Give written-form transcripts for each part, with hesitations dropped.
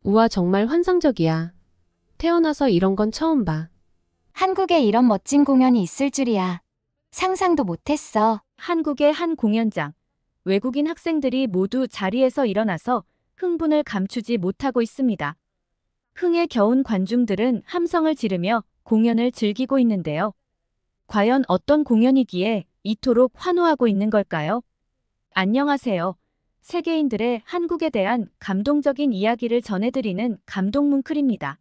우와, 정말 환상적이야. 태어나서 이런 건 처음 봐. 한국에 이런 멋진 공연이 있을 줄이야. 상상도 못했어. 한국의 한 공연장. 외국인 학생들이 모두 자리에서 일어나서 흥분을 감추지 못하고 있습니다. 흥에 겨운 관중들은 함성을 지르며 공연을 즐기고 있는데요. 과연 어떤 공연이기에 이토록 환호하고 있는 걸까요? 안녕하세요. 세계인들의 한국에 대한 감동적인 이야기를 전해드리는 감동뭉클입니다.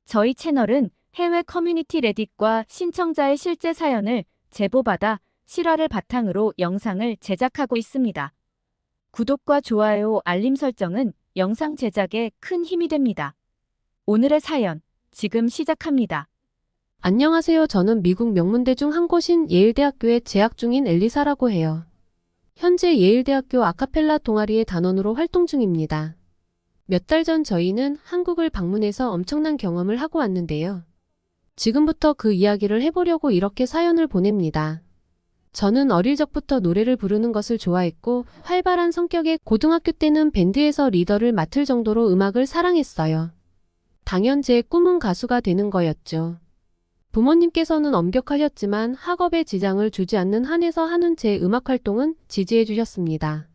저희 채널은 해외 커뮤니티 레딧과 신청자의 실제 사연을 제보받아 실화를 바탕으로 영상을 제작하고 있습니다. 구독과 좋아요, 알림 설정은 영상 제작에 큰 힘이 됩니다. 오늘의 사연, 지금 시작합니다. 안녕하세요. 저는 미국 명문대 중 한 곳인 예일대학교에 재학 중인 엘리사라고 해요. 현재 예일대학교 아카펠라 동아리의 단원으로 활동 중입니다. 몇 달 전 저희는 한국을 방문해서 엄청난 경험을 하고 왔는데요. 지금부터 그 이야기를 해보려고 이렇게 사연을 보냅니다. 저는 어릴 적부터 노래를 부르는 것을 좋아했고 활발한 성격에 고등학교 때는 밴드에서 리더를 맡을 정도로 음악을 사랑했어요. 당연 제 꿈은 가수가 되는 거였죠. 부모님께서는 엄격하셨지만 학업에 지장을 주지 않는 한에서 하는 제 음악 활동은 지지해 주셨습니다.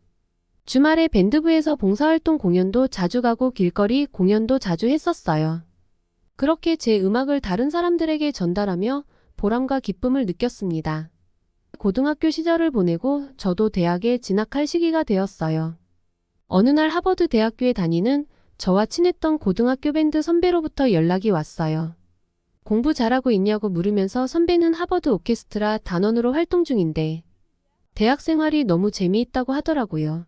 주말에 밴드부에서 봉사활동 공연도 자주 가고 길거리 공연도 자주 했었어요. 그렇게 제 음악을 다른 사람들에게 전달하며 보람과 기쁨을 느꼈습니다. 고등학교 시절을 보내고 저도 대학에 진학할 시기가 되었어요. 어느 날 하버드 대학교에 다니는 저와 친했던 고등학교 밴드 선배로부터 연락이 왔어요. 공부 잘하고 있냐고 물으면서 선배는 하버드 오케스트라 단원으로 활동 중인데 대학 생활이 너무 재미있다고 하더라고요.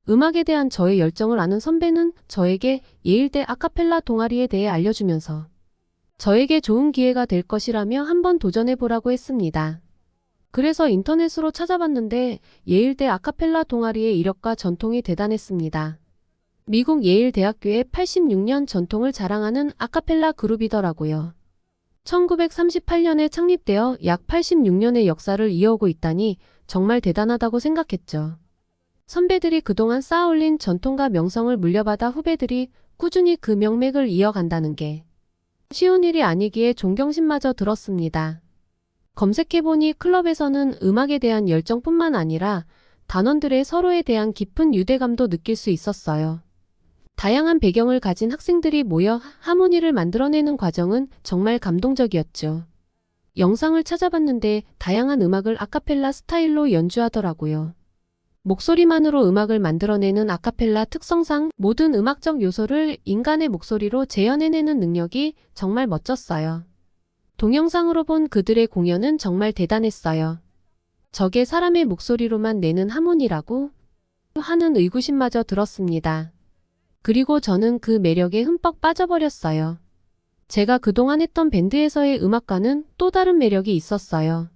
음악에 대한 저의 열정을 아는 선배는 저에게 예일대 아카펠라 동아리에 대해 알려주면서 저에게 좋은 기회가 될 것이라며 한번 도전해보라고 했습니다. 그래서 인터넷으로 찾아봤는데 예일대 아카펠라 동아리의 이력과 전통이 대단했습니다. 미국 예일대학교의 86년 전통을 자랑하는 아카펠라 그룹이더라고요. 1938년에 창립되어 약 86년의 역사를 이어오고 있다니 정말 대단하다고 생각했죠. 선배들이 그동안 쌓아올린 전통과 명성을 물려받아 후배들이 꾸준히 그 명맥을 이어간다는 게 쉬운 일이 아니기에 존경심마저 들었습니다. 검색해보니 클럽에서는 음악에 대한 열정뿐만 아니라 단원들의 서로에 대한 깊은 유대감도 느낄 수 있었어요. 다양한 배경을 가진 학생들이 모여 하모니를 만들어내는 과정은 정말 감동적이었죠. 영상을 찾아봤는데 다양한 음악을 아카펠라 스타일로 연주하더라고요. 목소리만으로 음악을 만들어내는 아카펠라 특성상 모든 음악적 요소를 인간의 목소리로 재현해내는 능력이 정말 멋졌어요. 동영상으로 본 그들의 공연은 정말 대단했어요. 저게 사람의 목소리로만 내는 하모니라고 하는 의구심마저 들었습니다. 그리고 저는 그 매력에 흠뻑 빠져버렸어요. 제가 그동안 했던 밴드에서의 음악과는 또 다른 매력이 있었어요.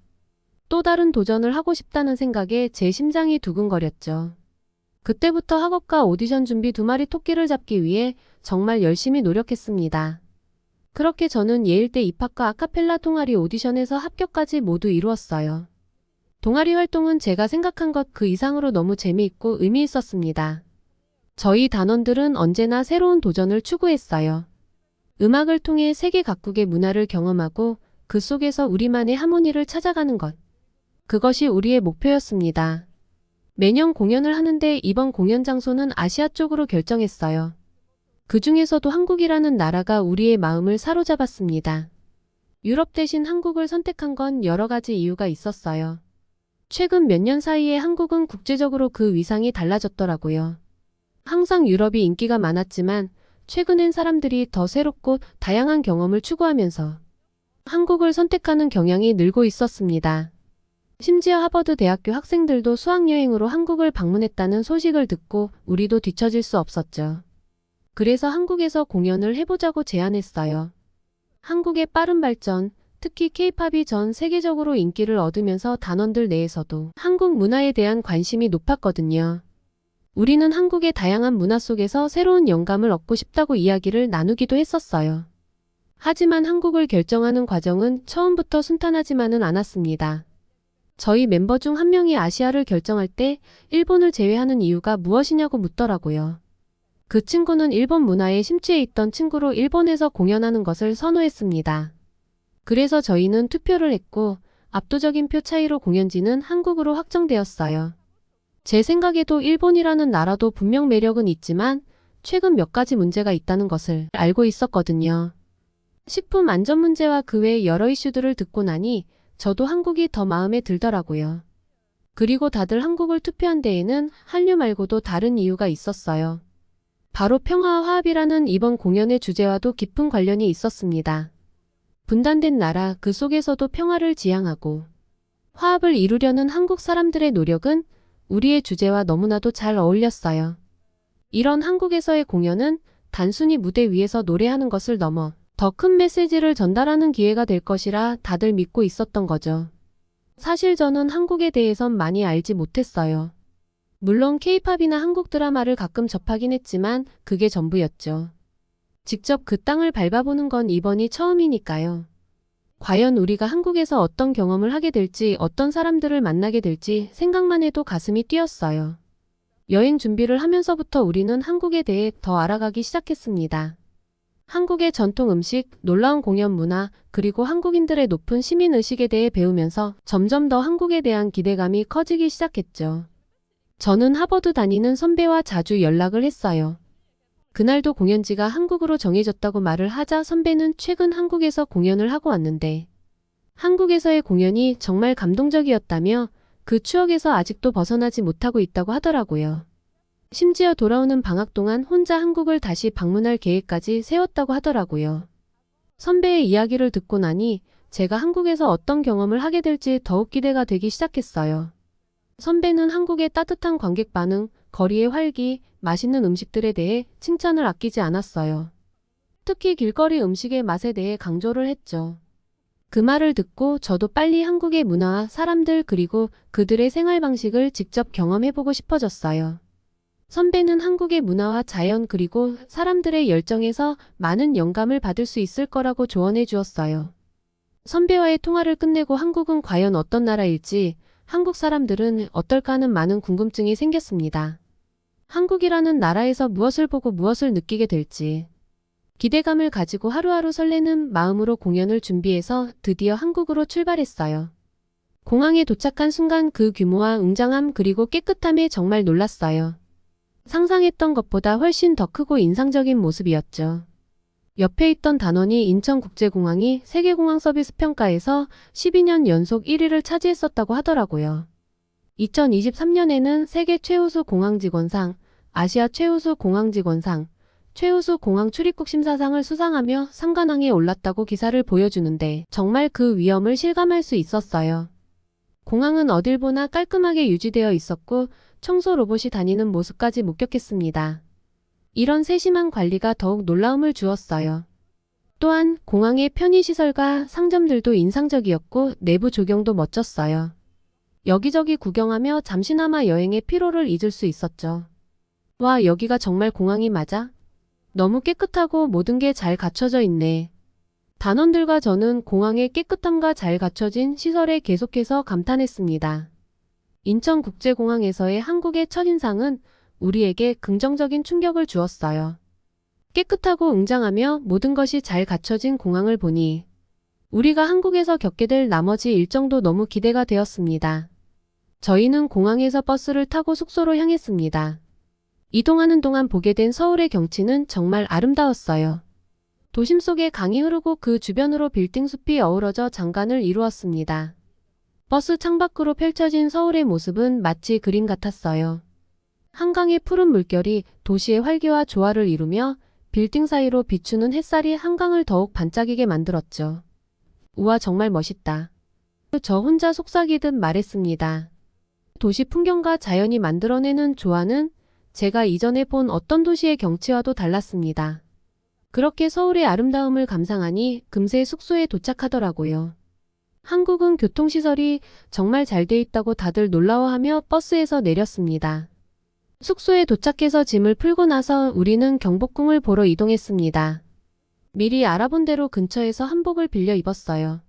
또 다른 도전을 하고 싶다는 생각에 제 심장이 두근거렸죠. 그때부터 학업과 오디션 준비 두 마리 토끼를 잡기 위해 정말 열심히 노력했습니다. 그렇게 저는 예일대 입학과 아카펠라 동아리 오디션에서 합격까지 모두 이루었어요. 동아리 활동은 제가 생각한 것 그 이상으로 너무 재미있고 의미 있었습니다. 저희 단원들은 언제나 새로운 도전을 추구했어요. 음악을 통해 세계 각국의 문화를 경험하고 그 속에서 우리만의 하모니를 찾아가는 것. 그것이 우리의 목표였습니다. 매년 공연을 하는데 이번 공연 장소는 아시아 쪽으로 결정했어요. 그 중에서도 한국이라는 나라가 우리의 마음을 사로잡았습니다. 유럽 대신 한국을 선택한 건 여러 가지 이유가 있었어요. 최근 몇 년 사이에 한국은 국제적으로 그 위상이 달라졌더라고요. 항상 유럽이 인기가 많았지만 최근엔 사람들이 더 새롭고 다양한 경험을 추구하면서 한국을 선택하는 경향이 늘고 있었습니다. 심지어 하버드 대학교 학생들도 수학여행으로 한국을 방문했다는 소식을 듣고 우리도 뒤처질 수 없었죠. 그래서 한국에서 공연을 해보자고 제안했어요. 한국의 빠른 발전, 특히 K-팝이 전 세계적으로 인기를 얻으면서 단원들 내에서도 한국 문화에 대한 관심이 높았거든요. 우리는 한국의 다양한 문화 속에서 새로운 영감을 얻고 싶다고 이야기를 나누기도 했었어요. 하지만 한국을 결정하는 과정은 처음부터 순탄하지만은 않았습니다. 저희 멤버 중 한 명이 아시아를 결정할 때 일본을 제외하는 이유가 무엇이냐고 묻더라고요. 그 친구는 일본 문화에 심취해 있던 친구로 일본에서 공연하는 것을 선호했습니다. 그래서 저희는 투표를 했고 압도적인 표 차이로 공연지는 한국으로 확정되었어요. 제 생각에도 일본이라는 나라도 분명 매력은 있지만 최근 몇 가지 문제가 있다는 것을 알고 있었거든요. 식품 안전 문제와 그 외 여러 이슈들을 듣고 나니 저도 한국이 더 마음에 들더라고요. 그리고 다들 한국을 투표한 데에는 한류 말고도 다른 이유가 있었어요. 바로 평화와 화합이라는 이번 공연의 주제와도 깊은 관련이 있었습니다. 분단된 나라 그 속에서도 평화를 지향하고 화합을 이루려는 한국 사람들의 노력은 우리의 주제와 너무나도 잘 어울렸어요. 이런 한국에서의 공연은 단순히 무대 위에서 노래하는 것을 넘어 더 큰 메시지를 전달하는 기회가 될 것이라 다들 믿고 있었던 거죠. 사실 저는 한국에 대해선 많이 알지 못했어요. 물론 K-팝이나 한국 드라마를 가끔 접하긴 했지만 그게 전부였죠. 직접 그 땅을 밟아보는 건 이번이 처음이니까요. 과연 우리가 한국에서 어떤 경험을 하게 될지, 어떤 사람들을 만나게 될지 생각만 해도 가슴이 뛰었어요. 여행 준비를 하면서부터 우리는 한국에 대해 더 알아가기 시작했습니다. 한국의 전통 음식, 놀라운 공연 문화, 그리고 한국인들의 높은 시민의식에 대해 배우면서 점점 더 한국에 대한 기대감이 커지기 시작했죠. 저는 하버드 다니는 선배와 자주 연락을 했어요. 그날도 공연지가 한국으로 정해졌다고 말을 하자 선배는 최근 한국에서 공연을 하고 왔는데 한국에서의 공연이 정말 감동적이었다며 그 추억에서 아직도 벗어나지 못하고 있다고 하더라고요. 심지어 돌아오는 방학 동안 혼자 한국을 다시 방문할 계획까지 세웠다고 하더라고요. 선배의 이야기를 듣고 나니 제가 한국에서 어떤 경험을 하게 될지 더욱 기대가 되기 시작했어요. 선배는 한국의 따뜻한 관객 반응, 거리의 활기, 맛있는 음식들에 대해 칭찬을 아끼지 않았어요. 특히 길거리 음식의 맛에 대해 강조를 했죠. 그 말을 듣고 저도 빨리 한국의 문화와 사람들 그리고 그들의 생활 방식을 직접 경험해보고 싶어졌어요. 선배는 한국의 문화와 자연 그리고 사람들의 열정에서 많은 영감을 받을 수 있을 거라고 조언해 주었어요. 선배와의 통화를 끝내고 한국은 과연 어떤 나라일지, 한국 사람들은 어떨까 하는 많은 궁금증이 생겼습니다. 한국이라는 나라에서 무엇을 보고 무엇을 느끼게 될지. 기대감을 가지고 하루하루 설레는 마음으로 공연을 준비해서 드디어 한국으로 출발했어요. 공항에 도착한 순간 그 규모와 웅장함 그리고 깨끗함에 정말 놀랐어요. 상상했던 것보다 훨씬 더 크고 인상적인 모습이었죠. 옆에 있던 단원이 인천국제공항이 세계공항 서비스 평가에서 12년 연속 1위를 차지했었다고 하더라고요. 2023년에는 세계 최우수 공항직원상, 아시아 최우수 공항직원상, 최우수 공항 출입국 심사상을 수상하며 상관왕에 올랐다고 기사를 보여주는데 정말 그 위엄을 실감할 수 있었어요. 공항은 어딜 보나 깔끔하게 유지되어 있었고 청소 로봇이 다니는 모습까지 목격했습니다. 이런 세심한 관리가 더욱 놀라움을 주었어요. 또한 공항의 편의시설과 상점들도 인상적이었고 내부 조경도 멋졌어요. 여기저기 구경하며 잠시나마 여행의 피로를 잊을 수 있었죠. 와, 여기가 정말 공항이 맞아? 너무 깨끗하고 모든 게 잘 갖춰져 있네. 단원들과 저는 공항의 깨끗함과 잘 갖춰진 시설에 계속해서 감탄했습니다. 인천국제공항에서의 한국의 첫인상은 우리에게 긍정적인 충격을 주었어요. 깨끗하고 웅장하며 모든 것이 잘 갖춰진 공항을 보니 우리가 한국에서 겪게 될 나머지 일정도 너무 기대가 되었습니다. 저희는 공항에서 버스를 타고 숙소로 향했습니다. 이동하는 동안 보게 된 서울의 경치는 정말 아름다웠어요. 도심 속에 강이 흐르고 그 주변으로 빌딩 숲이 어우러져 장관을 이루었습니다. 버스 창밖으로 펼쳐진 서울의 모습은 마치 그림 같았어요. 한강의 푸른 물결이 도시의 활기와 조화를 이루며 빌딩 사이로 비추는 햇살이 한강을 더욱 반짝이게 만들었죠. 우와, 정말 멋있다. 저 혼자 속삭이듯 말했습니다. 도시 풍경과 자연이 만들어내는 조화는 제가 이전에 본 어떤 도시의 경치와도 달랐습니다. 그렇게 서울의 아름다움을 감상하니 금세 숙소에 도착하더라고요. 한국은 교통시설이 정말 잘 돼 있다고 다들 놀라워하며 버스에서 내렸습니다. 숙소에 도착해서 짐을 풀고 나서 우리는 경복궁을 보러 이동했습니다. 미리 알아본 대로 근처에서 한복을 빌려 입었어요.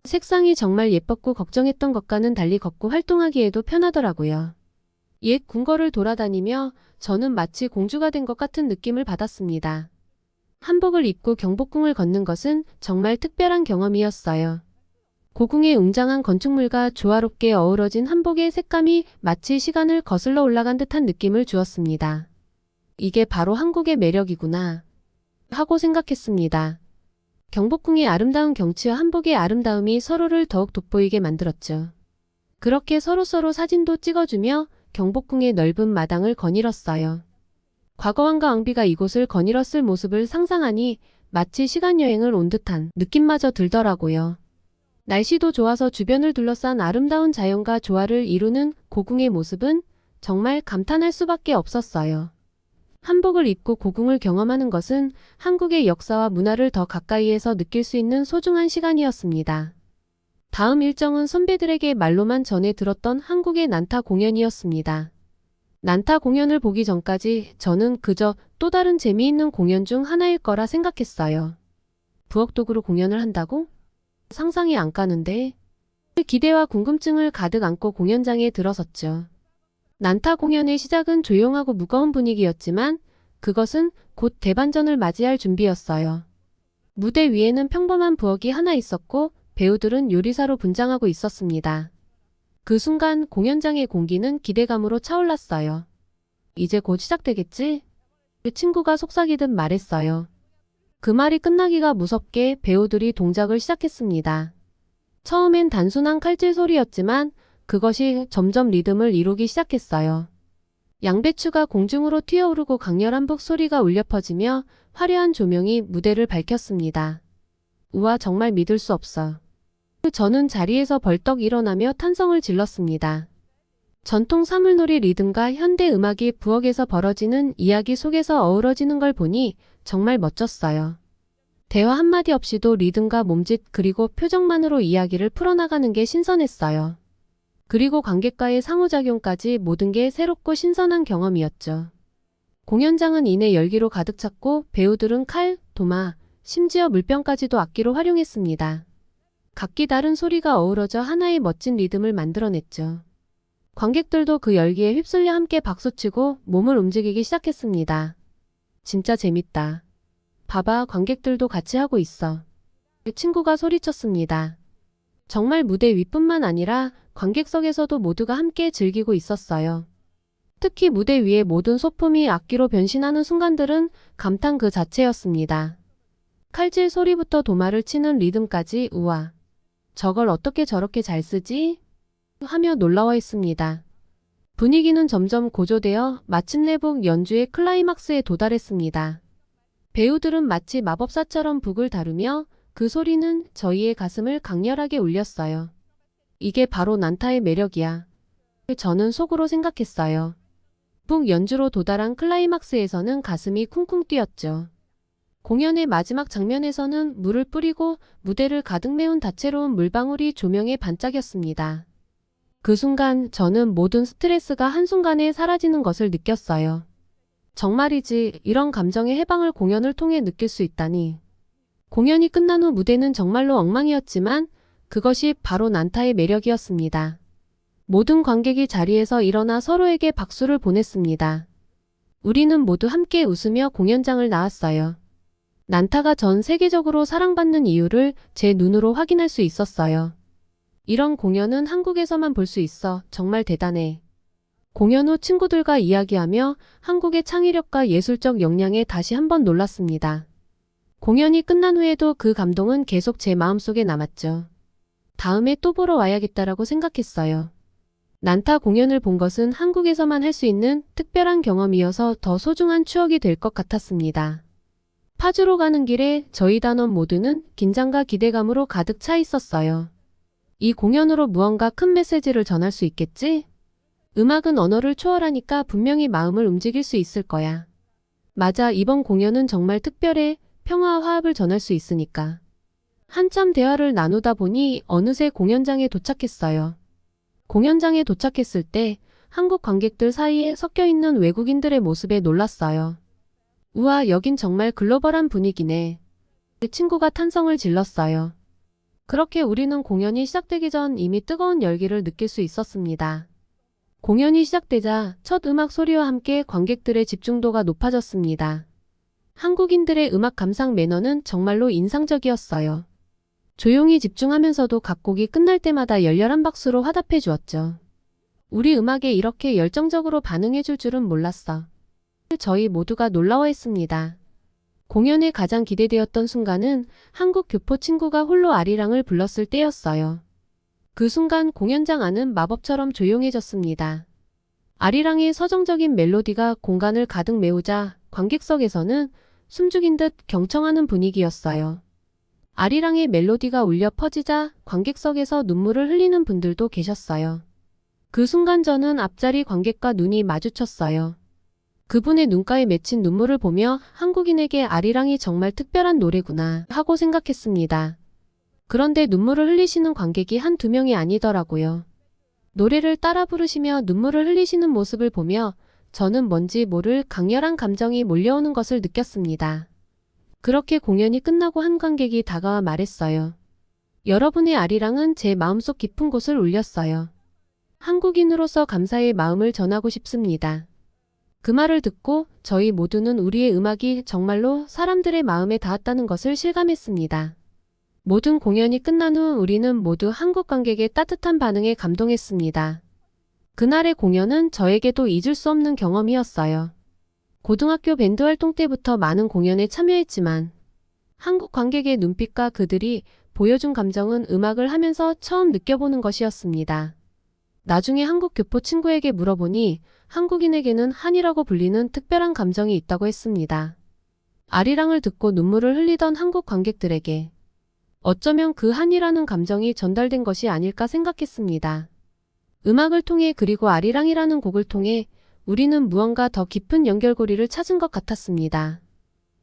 색상이 정말 예뻤고 걱정했던 것과는 달리 걷고 활동하기에도 편하더라고요. 옛 궁궐을 돌아다니며 저는 마치 공주가 된 것 같은 느낌을 받았습니다. 한복을 입고 경복궁을 걷는 것은 정말 특별한 경험이었어요. 고궁의 웅장한 건축물과 조화롭게 어우러진 한복의 색감이 마치 시간을 거슬러 올라간 듯한 느낌을 주었습니다. 이게 바로 한국의 매력이구나 하고 생각했습니다. 경복궁의 아름다운 경치와 한복의 아름다움이 서로를 더욱 돋보이게 만들었죠. 그렇게 서로서로 사진도 찍어주며 경복궁의 넓은 마당을 거닐었어요. 과거왕과 왕비가 이곳을 거닐었을 모습을 상상하니 마치 시간여행을 온 듯한 느낌마저 들더라고요. 날씨도 좋아서 주변을 둘러싼 아름다운 자연과 조화를 이루는 고궁의 모습은 정말 감탄할 수밖에 없었어요. 한복을 입고 고궁을 경험하는 것은 한국의 역사와 문화를 더 가까이에서 느낄 수 있는 소중한 시간이었습니다. 다음 일정은 선배들에게 말로만 전해 들었던 한국의 난타 공연이었습니다. 난타 공연을 보기 전까지 저는 그저 또 다른 재미있는 공연 중 하나일 거라 생각했어요. 부엌도구로 공연을 한다고? 상상이 안 가는데. 기대와 궁금증을 가득 안고 공연장에 들어섰죠. 난타 공연의 시작은 조용하고 무거운 분위기였지만 그것은 곧 대반전을 맞이할 준비였어요. 무대 위에는 평범한 부엌이 하나 있었고 배우들은 요리사로 분장하고 있었습니다. 그 순간 공연장의 공기는 기대감으로 차올랐어요. 이제 곧 시작되겠지? 그 친구가 속삭이듯 말했어요. 그 말이 끝나기가 무섭게 배우들이 동작을 시작했습니다. 처음엔 단순한 칼질 소리였지만 그것이 점점 리듬을 이루기 시작했어요. 양배추가 공중으로 튀어오르고 강렬한 북 소리가 울려 퍼지며 화려한 조명이 무대를 밝혔습니다. 우와, 정말 믿을 수 없어. 저는 자리에서 벌떡 일어나며 탄성을 질렀습니다. 전통 사물놀이 리듬과 현대 음악이 부엌에서 벌어지는 이야기 속에서 어우러지는 걸 보니 정말 멋졌어요. 대화 한마디 없이도 리듬과 몸짓 그리고 표정만으로 이야기를 풀어나가는 게 신선했어요. 그리고 관객과의 상호작용까지 모든 게 새롭고 신선한 경험이었죠. 공연장은 이내 열기로 가득 찼고 배우들은 칼, 도마, 심지어 물병까지도 악기로 활용했습니다. 각기 다른 소리가 어우러져 하나의 멋진 리듬을 만들어냈죠. 관객들도 그 열기에 휩쓸려 함께 박수치고 몸을 움직이기 시작했습니다. 진짜 재밌다. 봐봐, 관객들도 같이 하고 있어. 친구가 소리쳤습니다. 정말 무대 위뿐만 아니라 관객석에서도 모두가 함께 즐기고 있었어요. 특히 무대 위의 모든 소품이 악기로 변신하는 순간들은 감탄 그 자체였습니다. 칼질 소리부터 도마를 치는 리듬까지 우와. 저걸 어떻게 저렇게 잘 쓰지? 하며 놀라워했습니다. 분위기는 점점 고조되어 마침내 북 연주의 클라이막스에 도달했습니다. 배우들은 마치 마법사처럼 북을 다루며 그 소리는 저희의 가슴을 강렬하게 울렸어요. 이게 바로 난타의 매력이야. 저는 속으로 생각했어요. 북 연주로 도달한 클라이막스에서는 가슴이 쿵쿵 뛰었죠. 공연의 마지막 장면에서는 물을 뿌리고 무대를 가득 메운 다채로운 물방울이 조명에 반짝였습니다. 그 순간 저는 모든 스트레스가 한순간에 사라지는 것을 느꼈어요. 정말이지, 이런 감정의 해방을 공연을 통해 느낄 수 있다니. 공연이 끝난 후 무대는 정말로 엉망이었지만 그것이 바로 난타의 매력이었습니다. 모든 관객이 자리에서 일어나 서로에게 박수를 보냈습니다. 우리는 모두 함께 웃으며 공연장을 나왔어요. 난타가 전 세계적으로 사랑받는 이유를 제 눈으로 확인할 수 있었어요. 이런 공연은 한국에서만 볼 수 있어. 정말 대단해. 공연 후 친구들과 이야기하며 한국의 창의력과 예술적 역량에 다시 한번 놀랐습니다. 공연이 끝난 후에도 그 감동은 계속 제 마음속에 남았죠. 다음에 또 보러 와야겠다라고 생각했어요. 난타 공연을 본 것은 한국에서만 할 수 있는 특별한 경험이어서 더 소중한 추억이 될 것 같았습니다. 파주로 가는 길에 저희 단원 모두는 긴장과 기대감으로 가득 차 있었어요. 이 공연으로 무언가 큰 메시지를 전할 수 있겠지? 음악은 언어를 초월하니까 분명히 마음을 움직일 수 있을 거야. 맞아, 이번 공연은 정말 특별해. 평화와 화합을 전할 수 있으니까. 한참 대화를 나누다 보니 어느새 공연장에 도착했어요. 공연장에 도착했을 때 한국 관객들 사이에 섞여 있는 외국인들의 모습에 놀랐어요. 우와, 여긴 정말 글로벌한 분위기네. 친구가 탄성을 질렀어요. 그렇게 우리는 공연이 시작되기 전 이미 뜨거운 열기를 느낄 수 있었습니다. 공연이 시작되자 첫 음악 소리와 함께 관객들의 집중도가 높아졌습니다. 한국인들의 음악 감상 매너는 정말로 인상적이었어요. 조용히 집중하면서도 각 곡이 끝날 때마다 열렬한 박수로 화답해 주었죠. 우리 음악에 이렇게 열정적으로 반응해 줄 줄은 몰랐어. 저희 모두가 놀라워했습니다. 공연에 가장 기대되었던 순간은 한국 교포 친구가 홀로 아리랑을 불렀을 때였어요. 그 순간 공연장 안은 마법처럼 조용해졌습니다. 아리랑의 서정적인 멜로디가 공간을 가득 메우자 관객석에서는 숨죽인 듯 경청하는 분위기였어요. 아리랑의 멜로디가 울려 퍼지자 관객석에서 눈물을 흘리는 분들도 계셨어요. 그 순간 저는 앞자리 관객과 눈이 마주쳤어요. 그분의 눈가에 맺힌 눈물을 보며 한국인에게 아리랑이 정말 특별한 노래구나 하고 생각했습니다. 그런데 눈물을 흘리시는 관객이 한두 명이 아니더라고요. 노래를 따라 부르시며 눈물을 흘리시는 모습을 보며 저는 뭔지 모를 강렬한 감정이 몰려오는 것을 느꼈습니다. 그렇게 공연이 끝나고 한 관객이 다가와 말했어요. 여러분의 아리랑은 제 마음속 깊은 곳을 울렸어요. 한국인으로서 감사의 마음을 전하고 싶습니다. 그 말을 듣고 저희 모두는 우리의 음악이 정말로 사람들의 마음에 닿았다는 것을 실감했습니다. 모든 공연이 끝난 후 우리는 모두 한국 관객의 따뜻한 반응에 감동했습니다. 그날의 공연은 저에게도 잊을 수 없는 경험이었어요. 고등학교 밴드 활동 때부터 많은 공연에 참여했지만 한국 관객의 눈빛과 그들이 보여준 감정은 음악을 하면서 처음 느껴보는 것이었습니다. 나중에 한국 교포 친구에게 물어보니 한국인에게는 한이라고 불리는 특별한 감정이 있다고 했습니다. 아리랑을 듣고 눈물을 흘리던 한국 관객들에게 어쩌면 그 한이라는 감정이 전달된 것이 아닐까 생각했습니다. 음악을 통해 그리고 아리랑이라는 곡을 통해 우리는 무언가 더 깊은 연결고리를 찾은 것 같았습니다.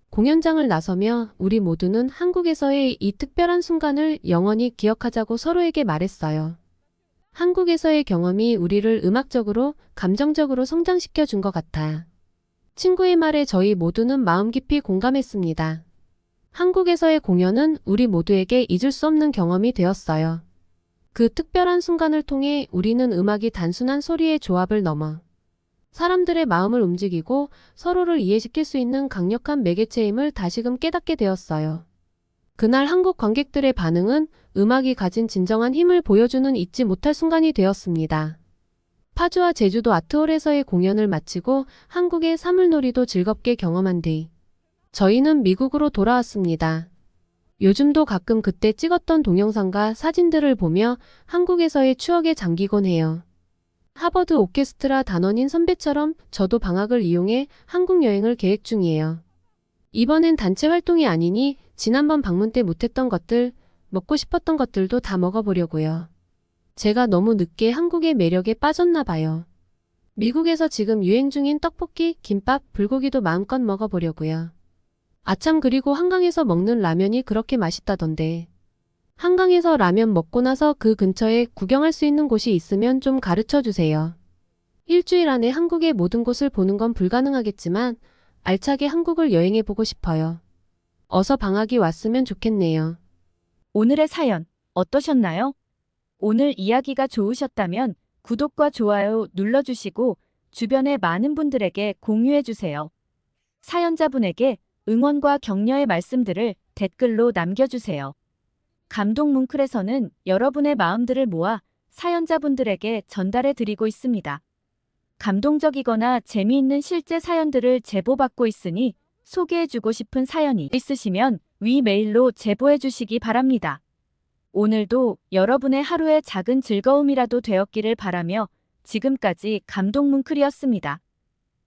공연장을 나서며 우리 모두는 한국에서의 이 특별한 순간을 영원히 기억하자고 서로에게 말했어요. 한국에서의 경험이 우리를 음악적으로, 감정적으로 성장시켜 준 것 같아. 친구의 말에 저희 모두는 마음 깊이 공감했습니다. 한국에서의 공연은 우리 모두에게 잊을 수 없는 경험이 되었어요. 그 특별한 순간을 통해 우리는 음악이 단순한 소리의 조합을 넘어 사람들의 마음을 움직이고 서로를 이해시킬 수 있는 강력한 매개체임을 다시금 깨닫게 되었어요. 그날 한국 관객들의 반응은 음악이 가진 진정한 힘을 보여주는 잊지 못할 순간이 되었습니다. 파주와 제주도 아트홀에서의 공연을 마치고 한국의 사물놀이도 즐겁게 경험한 뒤 저희는 미국으로 돌아왔습니다. 요즘도 가끔 그때 찍었던 동영상과 사진들을 보며 한국에서의 추억에 잠기곤 해요. 하버드 오케스트라 단원인 선배처럼 저도 방학을 이용해 한국 여행을 계획 중이에요. 이번엔 단체 활동이 아니니 지난번 방문 때 못했던 것들, 먹고 싶었던 것들도 다 먹어보려고요. 제가 너무 늦게 한국의 매력에 빠졌나 봐요. 미국에서 지금 유행 중인 떡볶이, 김밥, 불고기도 마음껏 먹어보려고요. 아참 그리고 한강에서 먹는 라면이 그렇게 맛있다던데. 한강에서 라면 먹고 나서 그 근처에 구경할 수 있는 곳이 있으면 좀 가르쳐 주세요. 일주일 안에 한국의 모든 곳을 보는 건 불가능하겠지만 알차게 한국을 여행해보고 싶어요. 어서 방학이 왔으면 좋겠네요. 오늘의 사연 어떠셨나요? 오늘 이야기가 좋으셨다면 구독과 좋아요 눌러주시고 주변의 많은 분들에게 공유해주세요. 사연자분에게 응원과 격려의 말씀들을 댓글로 남겨주세요. 감동 뭉클에서는 여러분의 마음들을 모아 사연자분들에게 전달해드리고 있습니다. 감동적이거나 재미있는 실제 사연들을 제보받고 있으니 소개해주고 싶은 사연이 있으시면 위 메일로 제보해주시기 바랍니다. 오늘도 여러분의 하루의 작은 즐거움이라도 되었기를 바라며 지금까지 감동 뭉클이었습니다.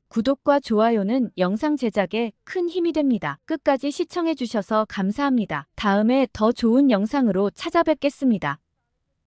구독과 좋아요는 영상 제작에 큰 힘이 됩니다. 끝까지 시청해주셔서 감사합니다. 다음에 더 좋은 영상으로 찾아뵙겠습니다.